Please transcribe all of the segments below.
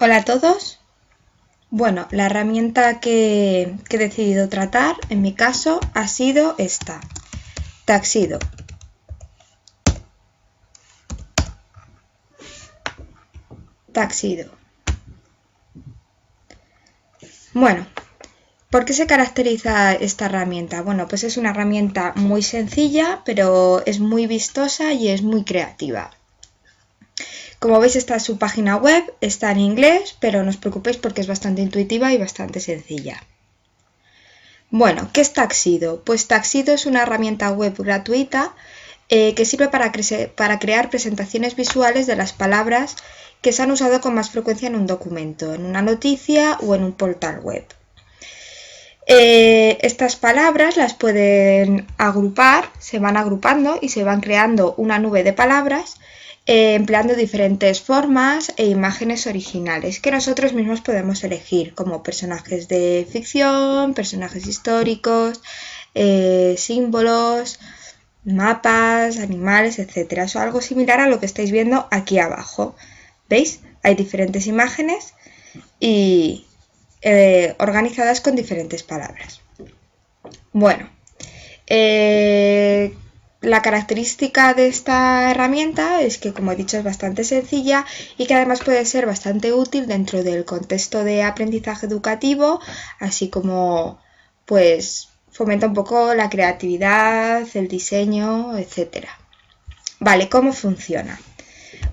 Hola a todos. Bueno, la herramienta que he decidido tratar en mi caso ha sido esta, Tuxedo. Bueno, ¿por qué se caracteriza esta herramienta? Bueno, pues es una herramienta muy sencilla, pero es muy vistosa y es muy creativa. Como veis, esta es su página web, está en inglés, pero no os preocupéis porque es bastante intuitiva y bastante sencilla. Bueno, ¿qué es Tuxedo? Pues Tuxedo es una herramienta web gratuita que sirve para crear presentaciones visuales de las palabras que se han usado con más frecuencia en un documento, en una noticia o en un portal web. Estas palabras las pueden agrupar, se van agrupando y se van creando una nube de palabras empleando diferentes formas e imágenes originales que nosotros mismos podemos elegir, como personajes de ficción, personajes históricos, símbolos, mapas, animales, etc. Es algo similar a lo que estáis viendo aquí abajo. ¿Veis? Hay diferentes imágenes y organizadas con diferentes palabras. Bueno, la característica de esta herramienta es que, como he dicho, es bastante sencilla y que además puede ser bastante útil dentro del contexto de aprendizaje educativo, así como pues fomenta un poco la creatividad, el diseño, etc. Vale, ¿cómo funciona?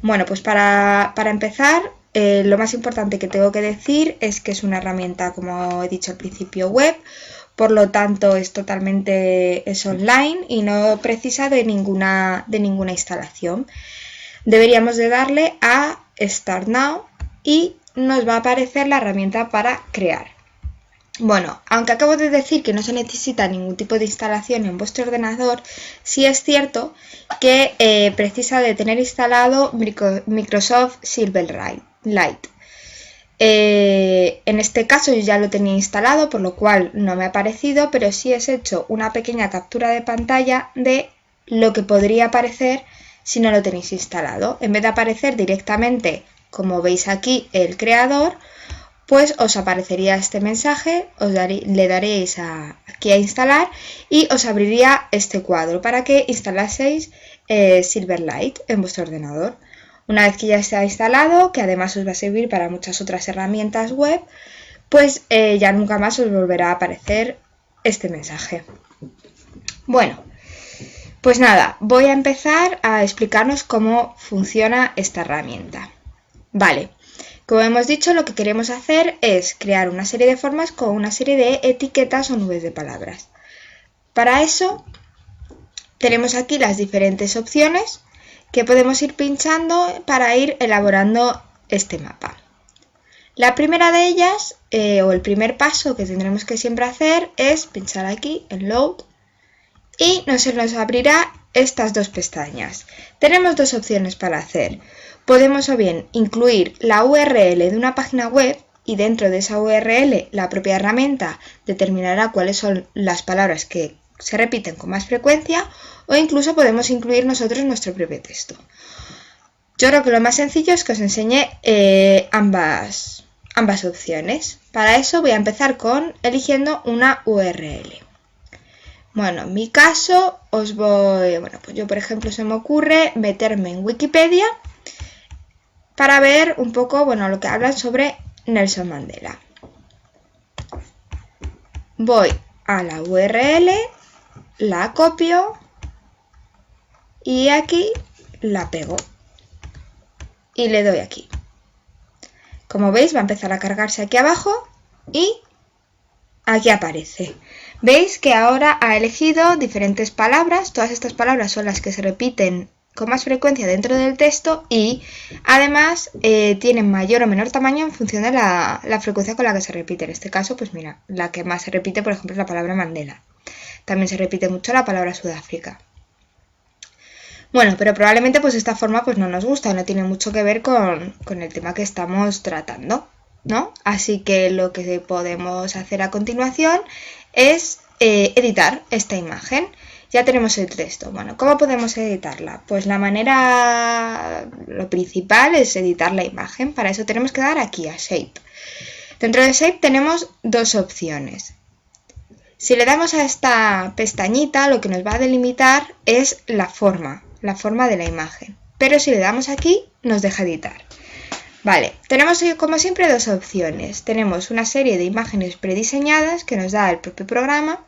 Bueno, pues para empezar, lo más importante que tengo que decir es que es una herramienta, como he dicho al principio, web. Por lo tanto, es online y no precisa de ninguna instalación. Deberíamos de darle a Start Now y nos va a aparecer la herramienta para crear. Bueno, aunque acabo de decir que no se necesita ningún tipo de instalación en vuestro ordenador, sí es cierto que precisa de tener instalado Microsoft Silverlight. En este caso yo ya lo tenía instalado, por lo cual no me ha aparecido, pero sí he hecho una pequeña captura de pantalla de lo que podría aparecer si no lo tenéis instalado. En vez de aparecer directamente, como veis aquí, el creador, pues os aparecería este mensaje, le daréis aquí a instalar y os abriría este cuadro para que instalaseis Silverlight en vuestro ordenador. Una vez que ya está instalado, que además os va a servir para muchas otras herramientas web, pues ya nunca más os volverá a aparecer este mensaje. Bueno, pues nada, voy a empezar a explicarnos cómo funciona esta herramienta. Vale, como hemos dicho, lo que queremos hacer es crear una serie de formas con una serie de etiquetas o nubes de palabras. Para eso tenemos aquí las diferentes opciones que podemos ir pinchando para ir elaborando este mapa. La primera de ellas, o el primer paso que tendremos que siempre hacer, es pinchar aquí en Load y se nos abrirá estas dos pestañas. Tenemos dos opciones para hacer. Podemos o bien incluir la URL de una página web y dentro de esa URL la propia herramienta determinará cuáles son las palabras que se repiten con más frecuencia, o incluso podemos incluir nosotros nuestro propio texto. Yo creo que lo más sencillo es que os enseñe ambas opciones. Para eso voy a empezar eligiendo una URL. Bueno, en mi caso pues yo por ejemplo se me ocurre meterme en Wikipedia para ver un poco, lo que hablan sobre Nelson Mandela. Voy a la URL, la copio y aquí la pego y le doy aquí. Como veis, va a empezar a cargarse aquí abajo y aquí aparece. Veis que ahora ha elegido diferentes palabras. Todas estas palabras son las que se repiten con más frecuencia dentro del texto y además tienen mayor o menor tamaño en función de la frecuencia con la que se repite. En este caso, pues mira, la que más se repite, por ejemplo, es la palabra Mandela. También se repite mucho la palabra Sudáfrica. Bueno, pero probablemente pues esta forma pues no nos gusta, no tiene mucho que ver con el tema que estamos tratando, ¿no? Así que lo que podemos hacer a continuación es editar esta imagen. Ya tenemos el texto. Bueno, ¿cómo podemos editarla? Pues lo principal es editar la imagen. Para eso tenemos que dar aquí a Shape. Dentro de Shape tenemos dos opciones. Si le damos a esta pestañita, lo que nos va a delimitar es la forma de la imagen. Pero si le damos aquí, nos deja editar. Vale, tenemos como siempre dos opciones. Tenemos una serie de imágenes prediseñadas que nos da el propio programa,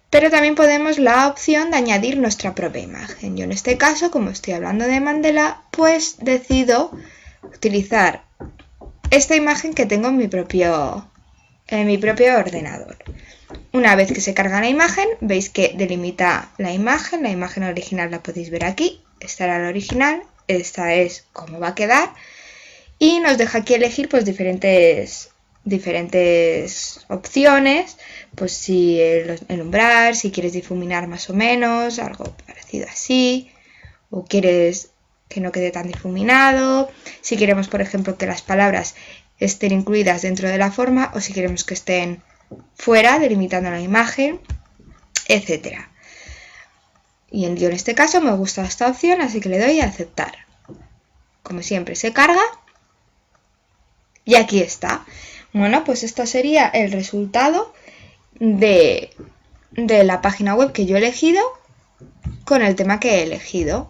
pero también podemos la opción de añadir nuestra propia imagen. Yo en este caso, como estoy hablando de Mandela, pues decido utilizar esta imagen que tengo en mi propio ordenador. Una vez que se carga la imagen, veis que delimita la imagen original la podéis ver aquí, esta era la original, esta es cómo va a quedar y nos deja aquí elegir pues diferentes opciones, pues si el umbral, si quieres difuminar más o menos, algo parecido así, o quieres que no quede tan difuminado, si queremos por ejemplo que las palabras estén incluidas dentro de la forma o si queremos que estén fuera, delimitando la imagen, etcétera. Y yo en este caso me gusta esta opción, así que le doy a aceptar. Como siempre se carga y aquí está. Bueno, pues esto sería el resultado de la página web que yo he elegido con el tema que he elegido.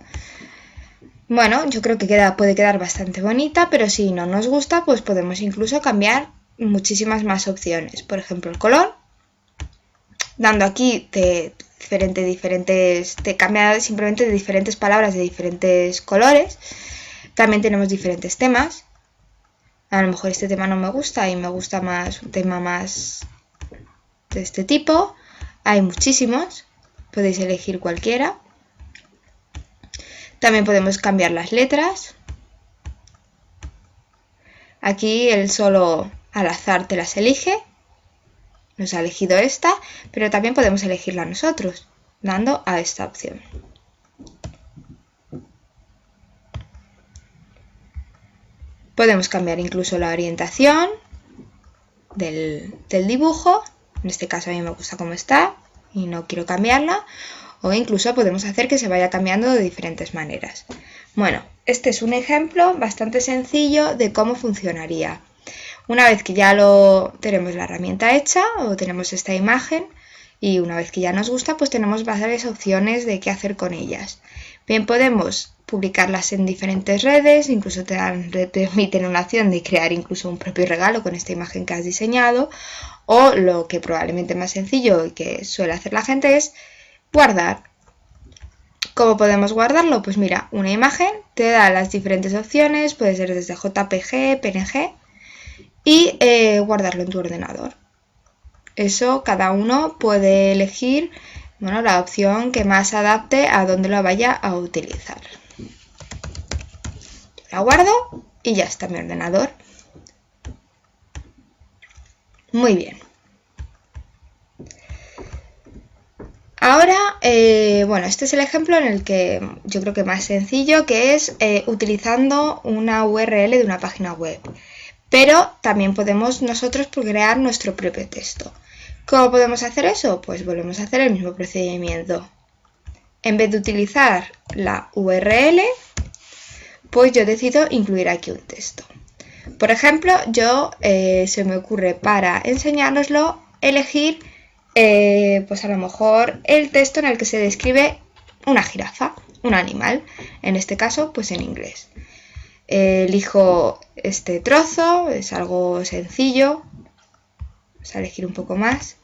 Bueno, yo creo que puede quedar bastante bonita, pero si no nos gusta, pues podemos incluso cambiar muchísimas más opciones. Por ejemplo, el color. Dando aquí te cambia simplemente de diferentes palabras de diferentes colores. También tenemos diferentes temas. A lo mejor este tema no me gusta y me gusta más un tema más de este tipo. Hay muchísimos. Podéis elegir cualquiera. También podemos cambiar las letras. Aquí él solo al azar te las elige. Nos ha elegido esta, pero también podemos elegirla nosotros, dando a esta opción. Podemos cambiar incluso la orientación del dibujo. En este caso a mí me gusta como está y no quiero cambiarla. O incluso podemos hacer que se vaya cambiando de diferentes maneras. Bueno, este es un ejemplo bastante sencillo de cómo funcionaría. Una vez que ya tenemos la herramienta hecha o tenemos esta imagen y una vez que ya nos gusta, pues tenemos varias opciones de qué hacer con ellas. Bien, podemos publicarlas en diferentes redes, incluso te permiten una opción de crear incluso un propio regalo con esta imagen que has diseñado, o lo que probablemente es más sencillo y que suele hacer la gente es guardar. ¿Cómo podemos guardarlo? Pues mira, una imagen te da las diferentes opciones, puede ser desde JPG, PNG y guardarlo en tu ordenador. Eso cada uno puede elegir la opción que más se adapte a donde lo vaya a utilizar. Yo la guardo y ya está mi ordenador. Muy bien. Ahora, este es el ejemplo en el que yo creo que más sencillo, que es utilizando una URL de una página web. Pero también podemos nosotros crear nuestro propio texto. ¿Cómo podemos hacer eso? Pues volvemos a hacer el mismo procedimiento. En vez de utilizar la URL, pues yo decido incluir aquí un texto. Por ejemplo, se me ocurre para enseñároslo elegir pues a lo mejor el texto en el que se describe una jirafa, un animal, en este caso pues en inglés. Elijo este trozo, es algo sencillo, vamos a elegir un poco más.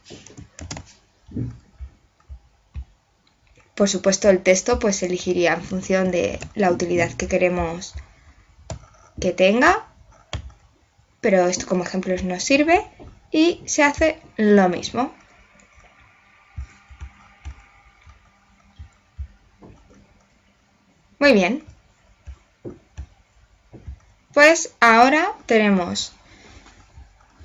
Por supuesto el texto pues elegiría en función de la utilidad que queremos que tenga, pero esto como ejemplo nos sirve y se hace lo mismo. Muy bien. Pues ahora tenemos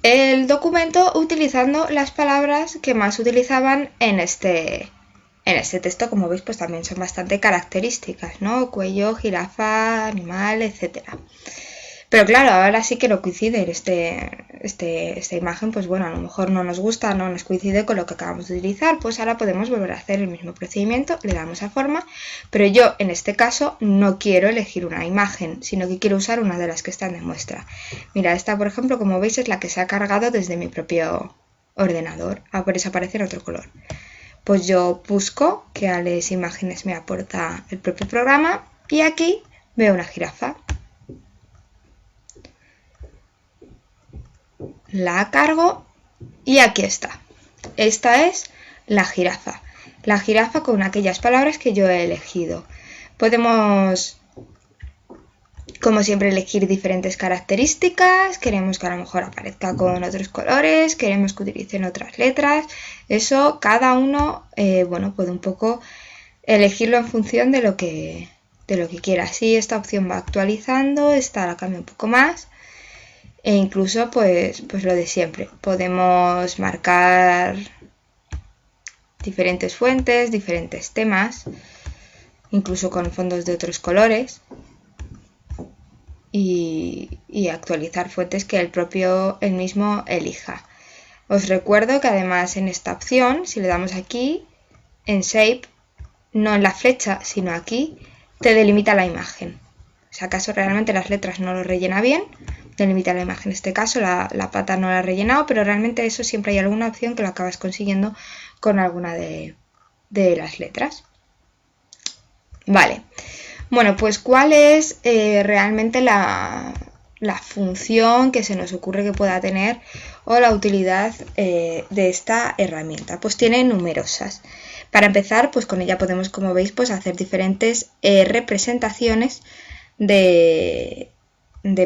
el documento utilizando las palabras que más utilizaban en este texto. Como veis, pues también son bastante características, ¿no? Cuello, jirafa, animal, etc. Pero claro, ahora sí que no coincide esta imagen, pues bueno, a lo mejor no nos gusta, no nos coincide con lo que acabamos de utilizar, pues ahora podemos volver a hacer el mismo procedimiento, le damos a forma, pero yo en este caso no quiero elegir una imagen, sino que quiero usar una de las que están de muestra. Mira, esta por ejemplo, como veis, es la que se ha cargado desde mi propio ordenador, por eso aparece en otro color. Pues yo busco qué alias imágenes me aporta el propio programa y aquí veo una jirafa. La cargo y aquí está. Esta es la jirafa. La jirafa con aquellas palabras que yo he elegido. Podemos, como siempre, elegir diferentes características. Queremos que a lo mejor aparezca con otros colores, queremos que utilicen otras letras. Eso cada uno, bueno, puede un poco elegirlo en función de lo que quiera. Así esta opción va actualizando, esta la cambio un poco más. E incluso pues lo de siempre, podemos marcar diferentes fuentes, diferentes temas, incluso con fondos de otros colores y actualizar fuentes que el mismo elija. Os recuerdo que además en esta opción, si le damos aquí en Shape, no en la flecha sino aquí, te delimita la imagen. Si acaso realmente las letras no lo rellena bien, delimita la imagen. En este caso la pata no la ha rellenado, pero realmente eso siempre hay alguna opción que lo acabas consiguiendo con alguna de las letras. Vale, bueno, pues ¿cuál es realmente la función que se nos ocurre que pueda tener o la utilidad de esta herramienta? Pues tiene numerosas. Para empezar, pues con ella podemos, como veis, pues hacer diferentes representaciones de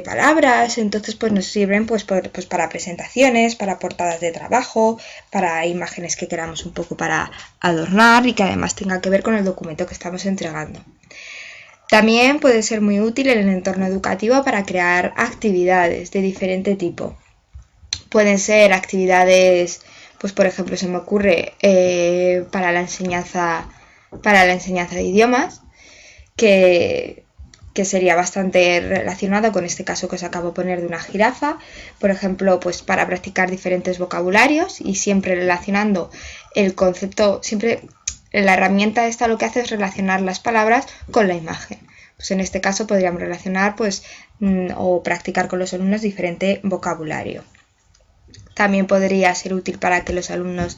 palabras. Entonces pues nos sirven pues para presentaciones, para portadas de trabajo, para imágenes que queramos un poco para adornar y que además tenga que ver con el documento que estamos entregando. También puede ser muy útil en el entorno educativo para crear actividades de diferente tipo. Pueden ser actividades, pues por ejemplo se me ocurre para la enseñanza de idiomas, que sería bastante relacionado con este caso que os acabo de poner de una jirafa, por ejemplo, pues para practicar diferentes vocabularios y siempre relacionando el concepto, siempre la herramienta esta lo que hace es relacionar las palabras con la imagen. Pues en este caso podríamos relacionar pues o practicar con los alumnos diferente vocabulario. También podría ser útil para que los alumnos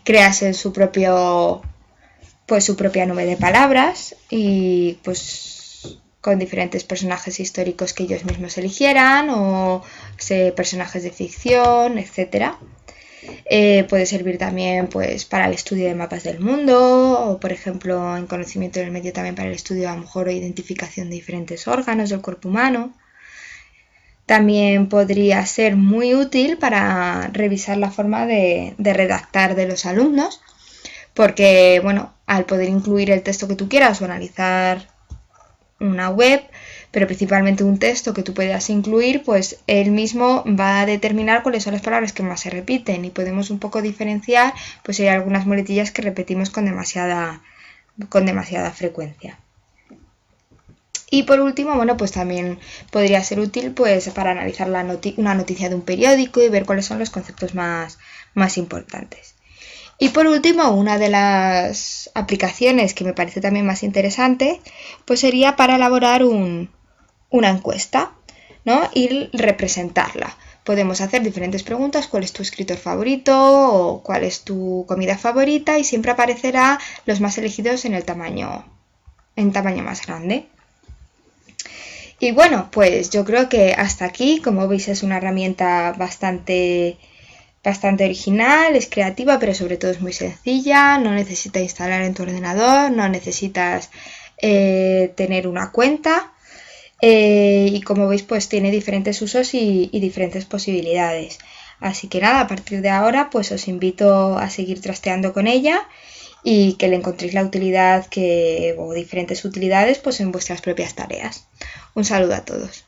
creasen su propia nube de palabras y pues con diferentes personajes históricos que ellos mismos eligieran o personajes de ficción, etc. Puede servir también pues para el estudio de mapas del mundo o por ejemplo en conocimiento del medio también para el estudio a lo mejor o identificación de diferentes órganos del cuerpo humano. También podría ser muy útil para revisar la forma de redactar de los alumnos, porque bueno, al poder incluir el texto que tú quieras o analizar una web, pero principalmente un texto que tú puedas incluir, pues él mismo va a determinar cuáles son las palabras que más se repiten y podemos un poco diferenciar, pues hay algunas muletillas que repetimos con demasiada frecuencia. Y por último, bueno, pues también podría ser útil pues para analizar una noticia de un periódico y ver cuáles son los conceptos más importantes. Y por último, una de las aplicaciones que me parece también más interesante, pues sería para elaborar una encuesta, ¿no? Y representarla. Podemos hacer diferentes preguntas, cuál es tu escritor favorito o cuál es tu comida favorita y siempre aparecerá los más elegidos en tamaño más grande. Y bueno, pues yo creo que hasta aquí, como veis, es una herramienta bastante original, es creativa, pero sobre todo es muy sencilla, no necesita instalar en tu ordenador, no necesitas tener una cuenta y como veis pues tiene diferentes usos y diferentes posibilidades. Así que nada, a partir de ahora pues os invito a seguir trasteando con ella y que le encontréis la utilidad o diferentes utilidades pues en vuestras propias tareas. Un saludo a todos.